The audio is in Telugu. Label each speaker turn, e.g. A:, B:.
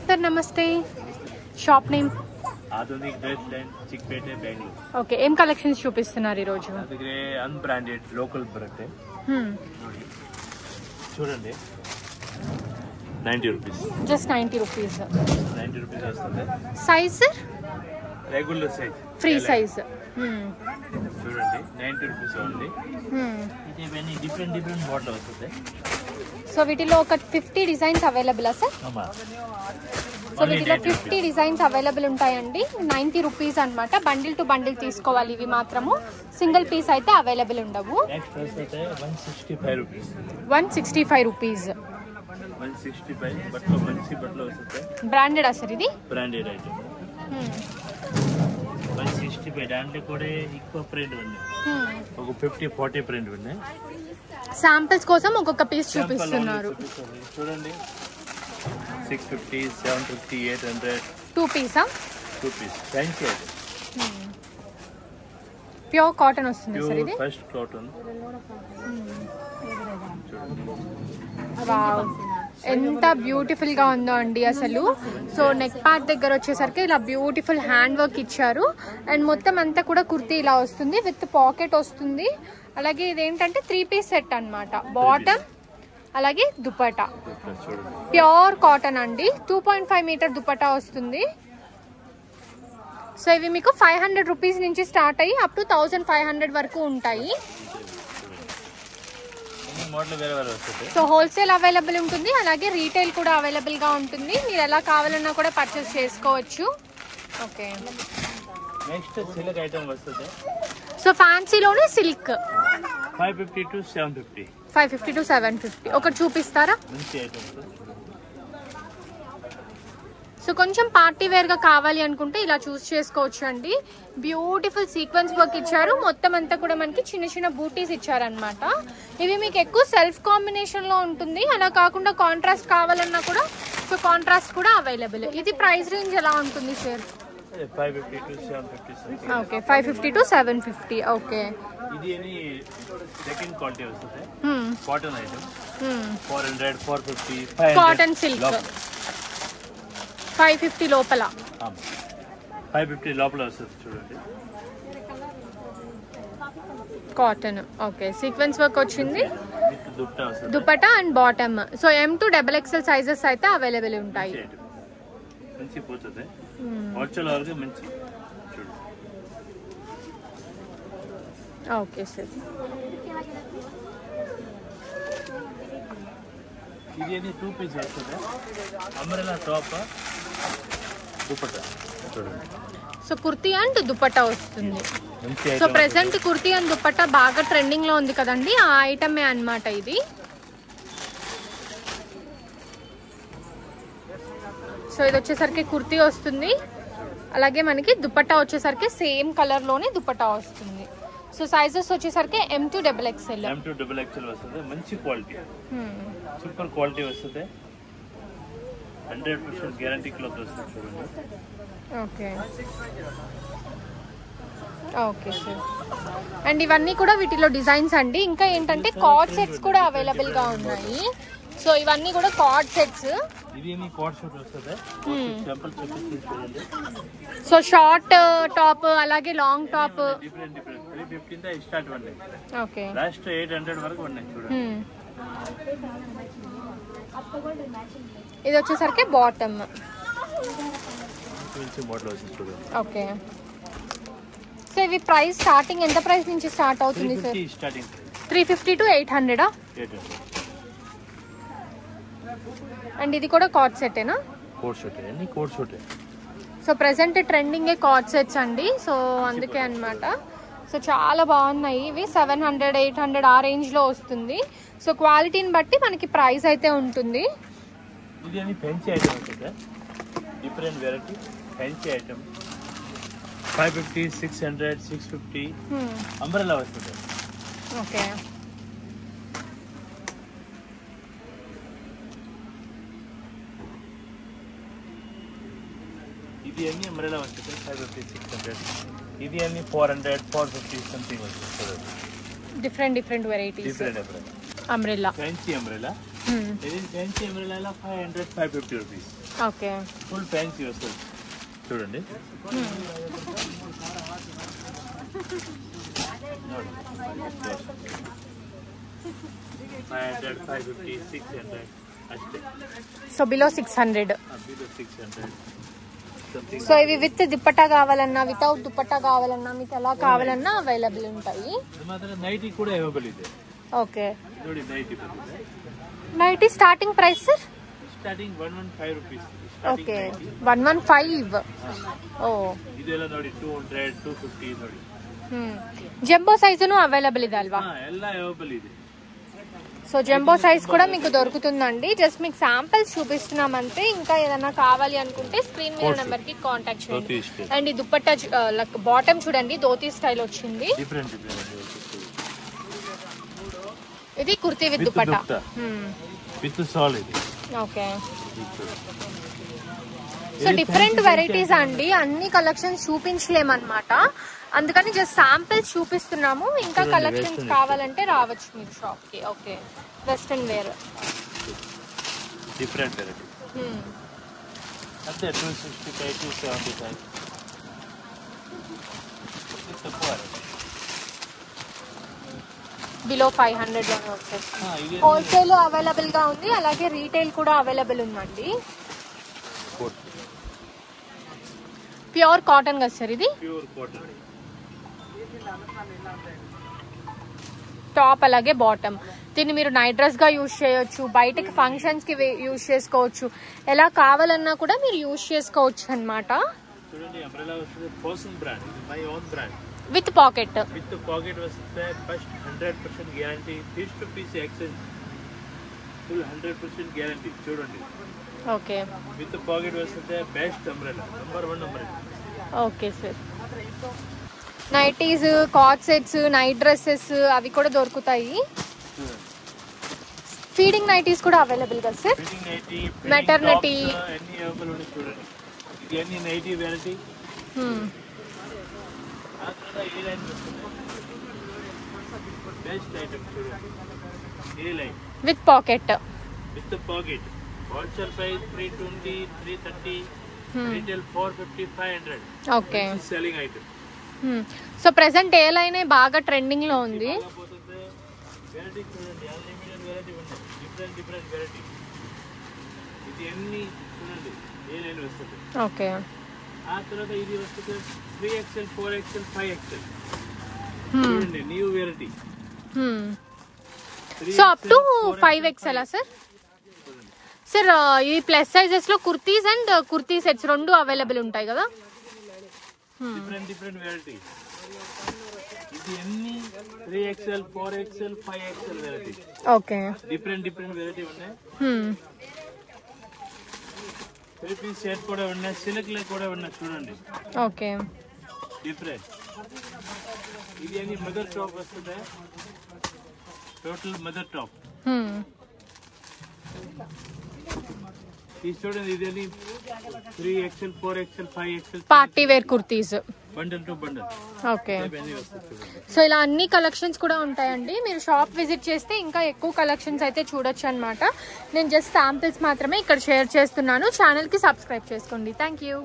A: సార్ నమస్తే. Shop name
B: Adhunik dress line Chickpet Bengaluru.
A: Okay, ఏం కలెక్షన్స్ చూపిస్తున్నారు ఈ రోజు?
B: అదే అన్బ్రాండెడ్ లోకల్ బ్రాండ్ చూడండి. 90 రూపీస్,
A: జస్ట్ 90 రూపీస్.
B: 90 రూపీస్ వస్తుంది.
A: Size
B: regular size,
A: free size.
B: చూడండి 90 రూపీస్ ఓన్లీ. ఇది ఇవన్నీ డిఫరెంట్ మోడల్ వస్తుంది.
A: సో వీటిలో ఒక 50 డిజైన్స్ అవైలబుల్ సార్? సో వీటిలో 50 డిజైన్స్ అవైలబుల్ ఉంటాయండి. 90 రూపీస్ అనమాట. బండిల్ టు బండిల్ తీసుకోవాలి ఇవి మాత్రము. సింగిల్ పీస్ అయితే అవైలబుల్ ఉండవు.
B: 165 రూపీస్.
A: 165 రూపీస్.
B: 165 బట్లో మంచి బట్లో వస్తుంది.
A: బ్రాండెడ్ సార్ ఇది?
B: Branded item. 165 దాంట్లో కూడా ఎక్కువ ప్రింట్ ఉన్నాయి. ఒక 50-40 ప్రింట్ ఉన్నాయి.
A: శాంపిల్స్ కోసం ఒక్కొక్క పీస్ చూపిస్తున్నారు.
B: చూడండి 650, 750, 800.
A: 2 పీసా?
B: 2 పీస్. ఫ్యాన్సీ అది.
A: ప్యూర్ కాటన్ వస్తుంది సార్ ఇది?
B: First cotton.
A: వావ్, ఎంత బ్యూటిఫుల్ గా ఉందో అండి అసలు. సో నెక్ పార్ట్ దగ్గర వచ్చేసరికి ఇలా బ్యూటిఫుల్ హ్యాండ్ వర్క్ ఇచ్చారు. అండ్ మొత్తం అంతా కూడా కుర్తీ ఇలా వస్తుంది, విత్ పాకెట్ వస్తుంది. అలాగే ఇదేంటంటే 3 పీస్ సెట్ అన్నమాట. బాటమ్ అలాగే దుపట్టా ప్యూర్ కాటన్ అండి. 2.5 మీటర్ దుపట్టా వస్తుంది. సో ఇవి మీకు 500 రూపీస్ నుంచి స్టార్ట్ అయ్యి అప్ టు 1500 వరకు ఉంటాయి. సో హోల్సేల్ అవైలబుల్ ఉంటుంది, అలాగే రీటైల్ కూడా అవైలబుల్ గా ఉంటుంది. మీరు ఎలా కావాలన్నా కూడా పర్చేస్ చేసుకోవచ్చు. ఓకే,
B: నెక్స్ట్ సిల్క్ ఐటమ్ వస్తుంది.
A: సో ఫ్యాన్సీలోనే సిల్క్
B: 550 to 750.
A: 550 to 750. ఒకటి చూపిస్తారా? సో కొంచెం పార్టీ వేర్ గా కావాలి అనుకుంటే ఇలా చూస్ చేసుకోవచ్చు అండి. బ్యూటిఫుల్ సీక్వెన్స్ వర్క్ ఇచ్చారు. మొత్తం అంతా కూడా మనకి చిన్న చిన్న బూటీస్ ఇచ్చారనమాట. ఇవి మీకు ఎక్కువ సెల్ఫ్ కాంబినేషన్ లో ఉంటుంది. అలా కాకుండా కాంట్రాస్ట్ కావాలన్నా కూడా సో కాంట్రాస్ట్ కూడా అవైలబుల్. ఇది ప్రైస్ రేంజ్ ఎలా ఉంటుంది sir?
B: 550 to 750.
A: Okay, 550 to 750. Okay,
B: ఇది అని సెకండ్ క్వాలిటీ వస్తుంది. Cotton item 400, 450, 500.
A: కాటన్ సిల్క్ 550 లోపల.
B: 550 లోపల వస్తుంది చూడండి.
A: కాటన్. ఓకే, సీక్వెన్స్ వర్క్ వచ్చింది.
B: Dupatta
A: dupatta and bottom. So M to XXL sizes అయితే అవైలబుల్ ఉంటాయి.
B: మంచి పోతుంది. హోల్సేల్ వరకు మంచి చూడు.
A: Okay sir.
B: ఇది అని 2 పీస్ వస్తుంది. అంబ్రెల్లా టాప్ దుపట్టా చూడండి.
A: సో కుర్తీ అండ్ దుపట్టా వస్తుంది.
B: మంచి
A: so present kurti and dupatta బాగా ట్రెండింగ్ లో ఉంది కదండి, ఆ ఐటమే అన్నమాట ఇది. సో ఇది వచ్చేసరికి కుర్తీ వస్తుంది. అలాగే మనకి దుపట్టా వచ్చేసరికి సేమ్ కలర్ లోనే దుపట్టా వస్తుంది. సో సైజెస్ వచ్చేసరికి M to XXL.
B: M to XXL వస్తుంది. మంచి క్వాలిటీ, సూపర్ క్వాలిటీ వస్తుంది. 100% గ్యారంటీ క్లాత్ వస్తుంది చూడండి.
A: Okay okay sir. అండ్ ఇవన్నీ కూడా వీటిలో డిజైన్స్ అండి. ఇంకా ఏంటంటే కార్డ్ సెట్స్ కూడా అవైలబుల్ గా ఉన్నాయి. సో ఇవన్నీ కూడా కార్డ్ సెట్స్.
B: ఇది ని కార్డ్ సెట్ వస్తుంది. సింపుల్ చూపిస్తుంది చూడండి.
A: సో షార్ట్ టాప్ అలాగే లాంగ్ టాప్
B: డిఫరెంట్ 350 దా స్టార్ట్ ఉన్నాయి.
A: ఓకే,
B: లాస్ట్ 800 వరకు ఉన్నాయి చూడండి.
A: ఇది వచ్చేసరికి బాటమ్.
B: మంచి మోడల్ వస్తుంది చూడండి.
A: ఓకే, సో ఇవి ప్రైస్ స్టార్టింగ్ ఎంత ప్రైస్ నుంచి స్టార్ట్ అవుతుంది సార్?
B: 350 స్టార్టింగ్.
A: 350 to 800.
B: 800.
A: అండ్ ఇది కూడా కార్డ్ సెట్టేనా?
B: కోట్ సెట్ అన్ని coat set.
A: So present trending coord sets అండి. సో అందుకే అన్నమాట. సో చాలా బాగున్నాయి ఇవి. 700, 800 ఆ రేంజ్ లో వస్తుంది. సో క్వాలిటీని బట్టి మనకి ప్రైస్ అయితే ఉంటుంది.
B: ఇది అని ఫ్యాన్సీ ఐటమ్ వస్తుంది. Different variety fancy item 550, 600, 650. Umbrella వస్తుంది.
A: ఓకే,
B: ఇది అన్ని అంబ్రెల్లా వస్తుంది. 550, 600. ఇది అన్ని 400, 450 సంథింగ్ వస్తుంది.
A: Different varieties.
B: umbrella.
A: Umbrella.
B: Fancy umbrella. This is fancy umbrella 500, 550 rupees.
A: Okay
B: full fancy వస్తుంది చూడండి. 500, 550, 600 అಷ್ಟೇ.
A: So below 600.
B: బిలో 600.
A: సో ఇవి విత్ దుపట్టా కావాలన్నా వితౌట్ దుపట్టా కావాలన్నా మీకు ఎలా కావాలన్నా అవైలబుల్ ఉంటాయి.
B: నైటీ కూడా అవైలబుల్ ಇದೆ.
A: ఓకే
B: ನೋಡಿ ನೈಟಿ ಬಂದಿದೆ.
A: Nighty starting price sir?
B: Starting 115 rupees.
A: Okay 115. ఓ
B: ಇದೆಲ್ಲ ನೋಡಿ 200, 250 ನೋಡಿ.
A: జంబో సైజును అవైలబుల్ ಇದೆ అల్వా?
B: ಎಲ್ಲ అవైలబుల్ ಇದೆ.
A: సో జంబో సైజ్ కూడా మీకు దొరుకుతుందండి. జస్ట్ మీకు శాంపిల్స్ చూపిస్తున్నాం అంతే. ఇంకా ఏదైనా కావాలి అనుకుంటే స్క్రీన్ మీద నెంబర్ కి కాంటాక్ట్ చేయండి. అండ్ ఈ దుపట్టా బాటమ్ చూడండి ధోతీ స్టైల్ వచ్చింది. ఇది కుర్తీ విత్ దుపట్టా
B: విత్ సాల్ ఇది.
A: ఓకే సో డిఫరెంట్ వెరైటీస్ అండి. అన్ని కలెక్షన్స్ చూపించలేమన్నమాట, అందుకని జస్ట్ శాంపిల్స్ చూపిస్తున్నాము. ఇంకా కలెక్షన్స్ కావాలంటే రావచ్చు మీరు షాప్ కి. Okay western wear
B: different variety అంతే. 265, 275
A: బిలో 500 లోనే వచ్చేస్తుంది. హోల్సేల్ అవైలబుల్ గా ఉంది, అలాగే రీటైల్ కూడా అవైలబుల్ ఉందండి. ప్యూర్ కాటన్ కదా సార్ ఇది?
B: Pure cotton.
A: టాప్ అలాగే బాటమ్. దీన్ని మీరు నైట్ డ్రెస్ గా యూజ్ చేయొచ్చు, బయటకి ఫంక్షన్స్ కి యూజ్ చేసుకోవచ్చు, ఎలా కావాలన్నా కూడా మీరు యూజ్ చేసుకోవచ్చు అన్నమాట.
B: చూడండి అంబ్రెల్లా వస్తుంది. Personal brand, my own brand.
A: With pocket.
B: With pocket వస్తుంది. First 100% guarantee. Piece to piece exchange full 100% guarantee. చూడండి.
A: ఓకే
B: విత్ పాకెట్ వస్తుంది. Best umbrella, number 1 umbrella.
A: Okay sir. Nighties, cot sets, night dresses అవి కూడా దొరుకుతాయి. ఫీడింగ్ నైటీస్ కూడా అవైలబుల్ కదా సార్?
B: ఫీడింగ్ నైటీ,
A: మెటర్నిటీ
B: అన్ని అవైలబుల్ ఉన్నాయి. చూడండి ఇది అన్ని నైటీ వెరైటీ. ఆ తర్వాత ఈ లైన్ వస్తుంది. బెస్ట్ ఐటమ్ చూడండి. ఈ line
A: with pocket.
B: With pocket. Wholesale price 320, 330, retail 450, 500.
A: Okay
B: selling item.
A: So present A line బాగా ట్రెండింగ్ లో ఉంది?
B: వెరైటీ చూడండి. అన్లిమిటెడ్ వెరైటీ ఉన్నాయి. Different variety. ఇది అన్ని చూడండి ఏ లైన్ వస్తుంది.
A: ఓకే
B: ఆ తర్వాత ఇది వస్తుంది 3XL, 4XL, 5XL. చూడండి new variety.
A: So up to 5XL sir? Sir ఈ ప్లస్ సైజెస్ లో కుర్తీస్ అండ్ కుర్తీ సెట్స్ రెండు అవైలబుల్ ఉంటాయి కదా?
B: Different variety. ఇది అన్ని 3XL, 4XL, 5XL variety.
A: Okay
B: different variety ఉన్నాయి. 3-piece సెట్ కూడా ఉన్నాయి. సిల్క్ లో కూడా ఉన్నాయి. చూడండి.
A: Okay
B: different. ఇది అన్ని మదర్ టాప్ వస్తుంది. Total mother top. ఇది చూడండి. ఇది అన్ని 3XL, 4XL, 5XL
A: party wear kurtis.
B: Bundle to bundle.
A: Okay so ఇలా అన్ని కలెక్షన్స్ కూడా ఉంటాయండి. మీరు షాప్ విజిట్ చేస్తే ఇంకా ఎక్కువ కలెక్షన్స్ అయితే చూడొచ్చు అన్నమాట. నేను జస్ట్ శాంపిల్స్ మాత్రమే ఇక్కడ షేర్ చేస్తున్నాను. ఛానల్ కి సబ్స్క్రైబ్ చేసుకోండి. Thank you.